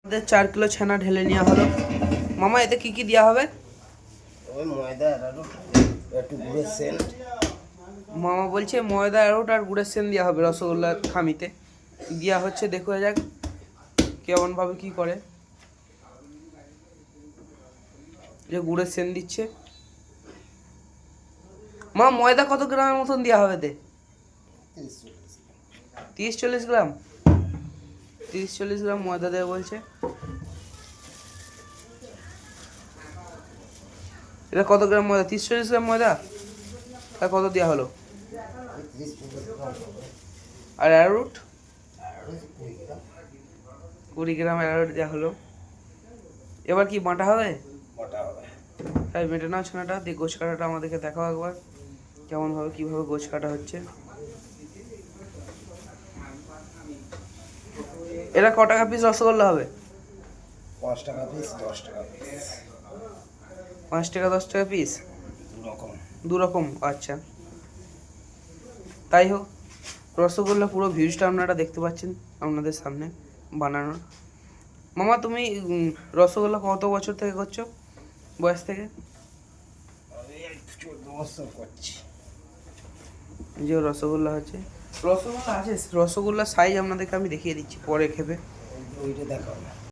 আমাদের 4 কিলো ছানা ঢেলে নেওয়া হলো। মামা এতে কি কি দেওয়া হবে? ওই ময়দা আর একটু গুড়ের সেন্ট। মামা বলছে ময়দা আরোট আর গুড়ের সেন দেওয়া হবে রসগোল্লার খামিতে। দেওয়া হচ্ছে, দেখো যাক কেমনভাবে কি করে। যে গুড়ের সেন দিচ্ছে। মা ময়দা কত গ্রামের মতন দেওয়া হবে তে? 30-40 গ্রাম। 30-40 গ্রাম ময়দা দেবে বলছে। এটা কত গ্রাম ময়দা? 30-40 গ্রাম ময়দা। আর কত দেওয়া হলো? আর অ্যারোট 20 গ্রাম অ্যারোট দেওয়া হলো। এবার কি বাটা হবে? তাই বেটে নাও ছানাটা দিয়ে গোছ কাটাটা আমাদেরকে দেখাও একবার কেমনভাবে কীভাবে গোছ কাটা হচ্ছে। এটা ক টাকা পিস রসগোল্লা হবে? 5 টাকা পিস, 10 টাকা পিস, 5 টাকা 10 টাকা পিস, দু রকম। আচ্ছা তাই হোক, রসগোল্লা পুরো ভিউজটা আপনারা দেখতে পাচ্ছেন আপনাদের সামনে বানানো। মামা তুমি রসগোল্লা কত বছর থেকে করছো, বয়স থেকে? আমি 14 বছর করছি। যে রসগোল্লা আছে, রসগোল্লা আছে, রসগোল্লার সাইজ আপনাদেরকে আমি দেখিয়ে দিচ্ছি পরে খেবে। ওইটা দেখাও।